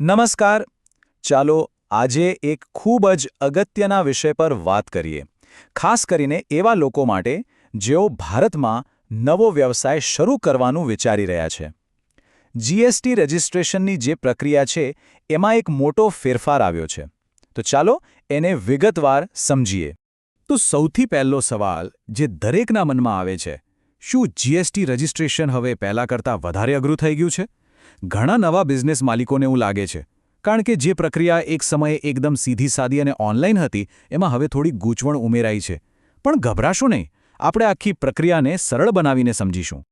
નમસ્કાર. ચાલો આજે એક ખૂબ જ અગત્યના વિષય પર વાત કરીએ, ખાસ કરીને એવા લોકો માટે જેઓ ભારતમાં નવો વ્યવસાય શરૂ કરવાનું વિચારી રહ્યા છે. જીએસટી રજિસ્ટ્રેશનની જે પ્રક્રિયા છે એમાં એક મોટો ફેરફાર આવ્યો છે. તો ચાલો એને વિગતવાર સમજીએ. તો સૌથી પહેલો સવાલ જે દરેકના મનમાં આવે છે, શું જીએસટી રજિસ્ટ્રેશન હવે પહેલાં કરતાં વધારે અઘરું થઈ ગયું છે? ઘણા નવા બિઝનેસ માલિકોને એવું લાગે છે, કારણ કે જે પ્રક્રિયા એક સમયે એકદમ સીધી-સાદી અને ઓનલાઈન હતી, એમાં હવે થોડી ગૂંચવણ ઉમેરાઈ છે. પણ ગભરાશો નહીં, આપણે આખી પ્રક્રિયાને સરળ બનાવીને સમજીશું.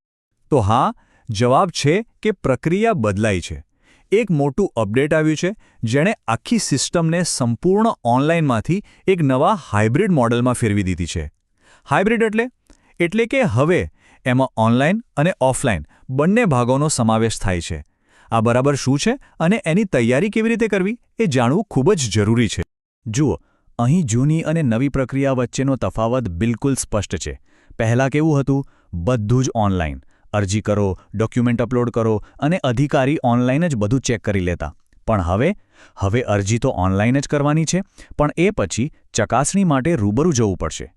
તો હા, જવાબ છે કે પ્રક્રિયા બદલાઈ છે. એક મોટું અપડેટ આવ્યું છે, જેણે આખી સિસ્ટમને સંપૂર્ણ ઓનલાઈનમાંથી એક નવા હાઇબ્રિડ મોડલમાં ફેરવી દીધી છે. હાઇબ્રિડ એટલે કે હવે એમાં ઓનલાઈન અને ઓફલાઈન બંને ભાગોનો સમાવેશ થાય છે. આ બરાબર શું છે અને એની તૈયારી કેવી રીતે કરવી એ જાણવું ખૂબ જ જરૂરી છે. જુઓ, અહીં જૂની અને નવી પ્રક્રિયા વચ્ચેનો તફાવત બિલકુલ સ્પષ્ટ છે. પહેલાં કેવું હતું? બધું જ ઓનલાઈન. અરજી કરો, ડોક્યુમેન્ટ અપલોડ કરો અને અધિકારી ઓનલાઈન જ બધું ચેક કરી લેતા. પણ હવે અરજી તો ઓનલાઈન જ કરવાની છે, પણ એ પછી ચકાસણી માટે રૂબરૂ જવું પડશે.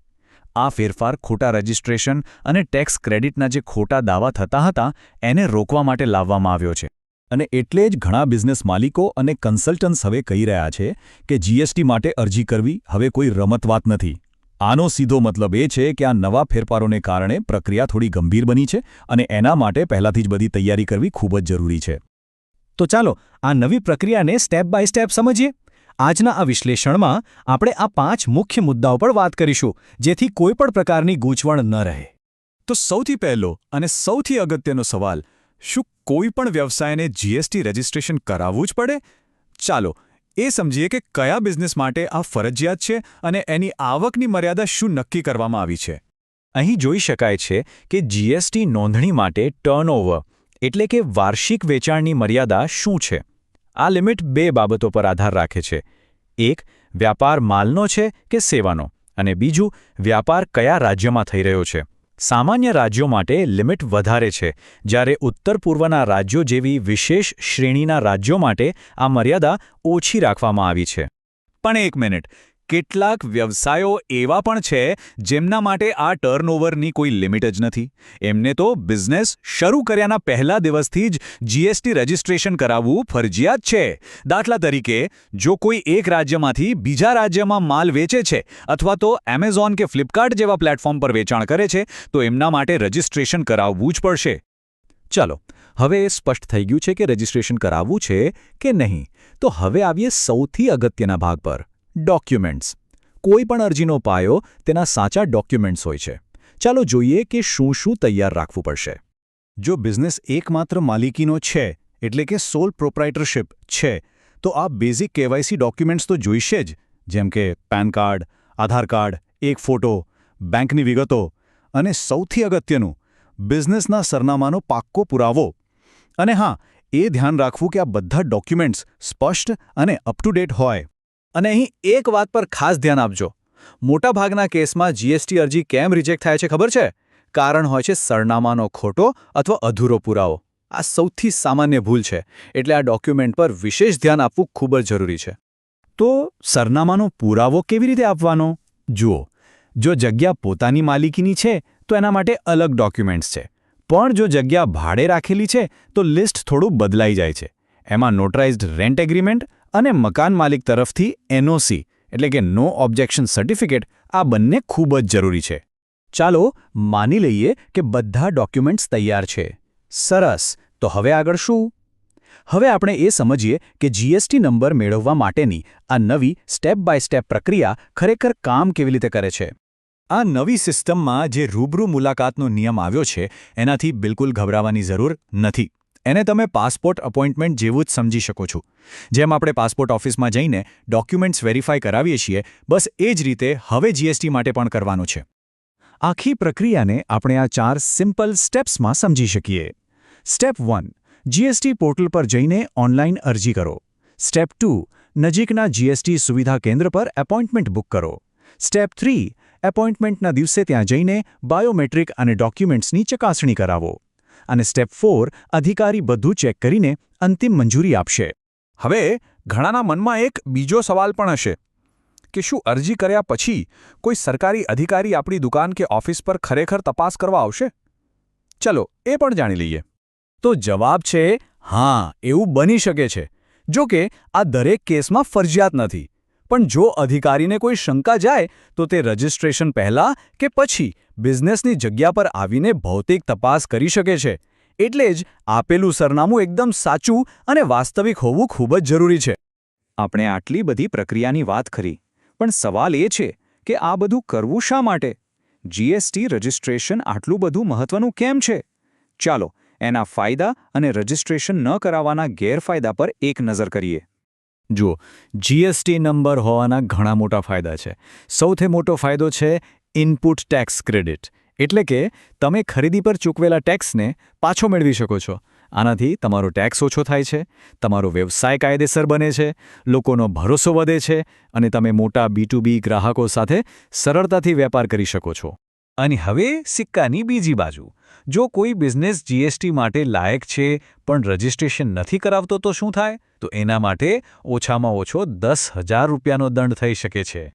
આ ફેરફાર ખોટા રજિસ્ટ્રેશન અને ટેક્સ ક્રેડિટના જે ખોટા દાવા થતા હતા એને રોકવા માટે લાવવામાં આવ્યો છે. અને એટલે જ ઘણા બિઝનેસ માલિકો અને કન્સલ્ટન્ટ્સ હવે કહી રહ્યા છે કે જીએસટી માટે અરજી કરવી હવે કોઈ રમત વાત નથી. આનો સીધો મતલબ એ છે કે આ નવા ફેરફારોને કારણે પ્રક્રિયા થોડી ગંભીર બની છે અને એના માટે પહેલાથી જ બધી તૈયારી કરવી ખૂબ જ જરૂરી છે. તો ચાલો આ નવી પ્રક્રિયાને સ્ટેપ બાય સ્ટેપ સમજીએ. આજના આ વિશ્લેષણમાં આપણે આ 5 મુખ્ય મુદ્દાઓ પર વાત કરીશું, જેથી કોઈ પણ પ્રકારની ગૂંચવણ ન રહે. તો સૌથી પહેલો અને સૌથી અગત્યનો સવાલ, શું કોઈ પણ વ્યવસાયને જીએસટી રજિસ્ટ્રેશન કરાવવું જ પડે? ચાલો એ સમજીએ કે કયા બિઝનેસ માટે આ ફરજિયાત છે અને એની આવકની મર્યાદા શું નક્કી કરવામાં આવી છે. અહીં જોઈ શકાય છે કે જીએસટી નોંધણી માટે ટર્નઓવર એટલે કે વાર્ષિક વેચાણની મર્યાદા શું છે. આ લિમિટ 2 બાબતો પર આધાર રાખે છે. એક, વ્યાપાર માલનો છે કે સેવાનો, અને બીજું, વ્યાપાર કયા રાજ્યમાં થઈ રહ્યો છે. સામાન્ય રાજ્યો માટે લિમિટ વધારે છે, જ્યારે ઉત્તર પૂર્વના રાજ્યો જેવી વિશેષ શ્રેણીના રાજ્યો માટે આ મર્યાદા ઓછી રાખવામાં આવી છે. પણ એક મિનિટ, કેટલાક વ્યવસાયો એવા પણ છે જેમના માટે આ ટર્નઓવરની કોઈ લિમિટ જ નથી. એમને તો બિઝનેસ શરૂ કર્યાના પહેલા દિવસથી જ જીએસટી રજિસ્ટ્રેશન કરાવવું ફરજિયાત છે. દાખલા તરીકે, જો કોઈ એક રાજ્યમાંથી બીજા રાજ્યમાં માલ વેચે છે અથવા તો એમેઝોન કે ફ્લિપકાર્ટ જેવા પ્લેટફોર્મ પર વેચાણ કરે છે, તો એમના માટે રજિસ્ટ્રેશન કરાવવું જ પડશે. ચાલો, હવે એ સ્પષ્ટ થઈ ગયું છે કે રજિસ્ટ્રેશન કરાવવું છે કે નહીં. તો હવે આવીએ સૌથી અગત્યના ભાગ પર, ડોક્યુમેન્ટ્સ. કોઈ પણ અરજીનો પાયો તેના સાચા ડોક્યુમેન્ટ્સ હોય છે. ચાલો જોઈએ કે શું શું તૈયાર રાખવું પડશે. જો બિઝનેસ એકમાત્ર માલિકીનો છે, એટલે કે સોલ પ્રોપ્રાઇટરશિપ છે, તો આ બેઝિક કેવાયસી ડોક્યુમેન્ટ્સ તો જોઈશે જ, જેમ કે પેન કાર્ડ, આધાર કાર્ડ, એક ફોટો, બેંકની વિગતો અને સૌથી અગત્યનું, બિઝનેસના સરનામાનો પાક્કો પુરાવો. અને હા, એ ધ્યાન રાખવું કે આ બધા ડોક્યુમેન્ટ્સ સ્પષ્ટ અને અપ ટુ ડેટ હોય. અને અહીં એક વાત પર ખાસ ધ્યાન આપજો. મોટાભાગના કેસમાં જીએસટી અરજી કેમ રિજેક્ટ થાય છે ખબર છે? કારણ હોય છે સરનામાનો ખોટો અથવા અધૂરો પુરાવો. આ સૌથી સામાન્ય ભૂલ છે, એટલે આ ડોક્યુમેન્ટ પર વિશેષ ધ્યાન આપવું ખૂબ જ જરૂરી છે. તો સરનામાનો પુરાવો કેવી રીતે આપવાનો? જુઓ, જો જગ્યા પોતાની માલિકીની છે તો એના માટે અલગ ડોક્યુમેન્ટ્સ છે. પણ જો જગ્યા ભાડે રાખેલી છે તો લિસ્ટ થોડું બદલાઈ જાય છે. એમાં નોટરાઇઝ્ડ રેન્ટ એગ્રીમેન્ટ અને મકાન માલિક તરફથી એનઓસી એટલે કે નો ઓબ્જેક્શન સર્ટિફિકેટ, આ બંને ખૂબ જ જરૂરી છે. ચાલો માની લઈએ કે બધા ડોક્યુમેન્ટ્સ તૈયાર છે. સરસ. તો હવે આગળ શું? હવે આપણે એ સમજીએ કે જીએસટી નંબર મેળવવા માટેની આ નવી સ્ટેપ બાય સ્ટેપ પ્રક્રિયા ખરેખર કામ કેવી રીતે કરે છે. આ નવી સિસ્ટમમાં જે રૂબરૂ મુલાકાતનો નિયમ આવ્યો છે, એનાથી બિલકુલ ગભરાવાની જરૂર નથી. એને તમે પાસપોર્ટ અપોઇન્ટમેન્ટ જેવું જ સમજી શકો છો. જેમ આપણે પાસપોર્ટ ઓફિસમાં જઈને ડોક્યુમેન્ટ્સ વેરીફાઈ કરાવીએ છીએ, બસ એ જ રીતે હવે જીએસટી માટે પણ કરવાનું છે. આખી પ્રક્રિયાને આપણે આ 4 સિમ્પલ સ્ટેપ્સમાં સમજી શકીએ. સ્ટેપ 1, જીએસટી પોર્ટલ પર જઈને ઓનલાઈન અરજી કરો. સ્ટેપ 2, નજીકના જીએસટી સુવિધા કેન્દ્ર પર એપોઇન્ટમેન્ટ બુક કરો. સ્ટેપ 3, એપોઇન્ટમેન્ટના દિવસે ત્યાં જઈને બાયોમેટ્રિક અને ડોક્યુમેન્ટ્સની ચકાસણી કરાવો. અને સ્ટેપ 4, અધિકારી બધું ચેક કરીને અંતિમ મંજૂરી આપશે. હવે ઘણાના મનમાં એક બીજો સવાલ પણ હશે કે શું અરજી કર્યા પછી કોઈ સરકારી અધિકારી આપણી દુકાન કે ઓફિસ પર ખરેખર તપાસ કરવા આવશે? ચલો એ પણ જાણી લઈએ. તો જવાબ છે હા, એવું બની શકે છે. જો કે આ દરેક કેસમાં ફરજિયાત નથી. પણ જો અધિકારીને કોઈ શંકા જાય તો તે રજિસ્ટ્રેશન પહેલાં કે પછી બિઝનેસની જગ્યા પર આવીને ભૌતિક તપાસ કરી શકે છે. એટલે જ આપેલું સરનામું એકદમ સાચું અને વાસ્તવિક હોવું ખૂબ જ જરૂરી છે. આપણે આટલી બધી પ્રક્રિયાની વાત કરી, પણ સવાલ એ છે કે આ બધું કરવું શા માટે? જીએસટી રજિસ્ટ્રેશન આટલું બધું મહત્વનું કેમ છે? ચાલો એના ફાયદા અને રજિસ્ટ્રેશન ન કરાવવાના ગેરફાયદા પર એક નજર કરીએ. જુઓ, જીએસટી નંબર હોવાના ઘણા મોટા ફાયદા છે. સૌથી મોટો ફાયદો છે ઇનપુટ ટેક્સ ક્રેડિટ. એટલે કે તમે ખરીદી પર ચૂકવેલા ટેક્સને પાછો મેળવી શકો છો. આનાથી તમારો ટેક્સ ઓછો થાય છે, તમારો વ્યવસાય કાયદેસર બને છે, લોકોનો ભરોસો વધે છે અને તમે મોટા B2B ગ્રાહકો સાથે સરળતાથી વેપાર કરી શકો છો. અને હવે સિક્કાની બીજી બાજુ. જો કોઈ બિઝનેસ જીએસટી માટે લાયક છે પણ રજિસ્ટ્રેશન નથી કરાવતો તો શું થાય? તો એના માટે ઓછામાં ઓછો 10,000 રૂપિયાનો દંડ થઈ શકે છે.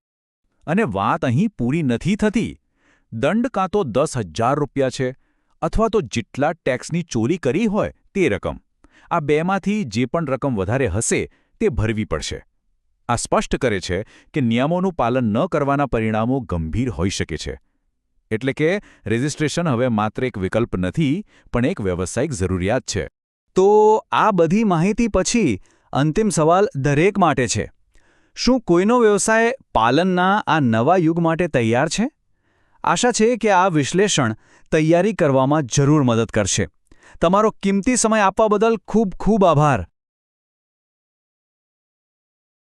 અને વાત અહીં પૂરી નથી થતી. દંડ કાં તો 10,000 રૂપિયા છે અથવા તો જેટલા ટેક્સની ચોરી કરી હોય તે રકમ. આ બેમાંથી જે પણ રકમ વધારે હશે તે ભરવી પડશે. આ સ્પષ્ટ કરે છે કે નિયમોનું પાલન ન કરવાના પરિણામો ગંભીર હોઈ શકે છે. એટલે કે રજિસ્ટ્રેશન હવે માત્ર એક વિકલ્પ નથી, પણ એક વ્યવસાયિક જરૂરિયાત છે. તો આ બધી માહિતી પછી અંતિમ સવાલ દરેક માટે છે. શું કોઈનો વ્યવસાય પાલનના આ નવા યુગ માટે તૈયાર છે? આશા છે કે આ વિશ્લેષણ તૈયારી કરવામાં જરૂર મદદ કરશે. તમારો કિંમતી સમય આપવા બદલ ખૂબ ખૂબ આભાર.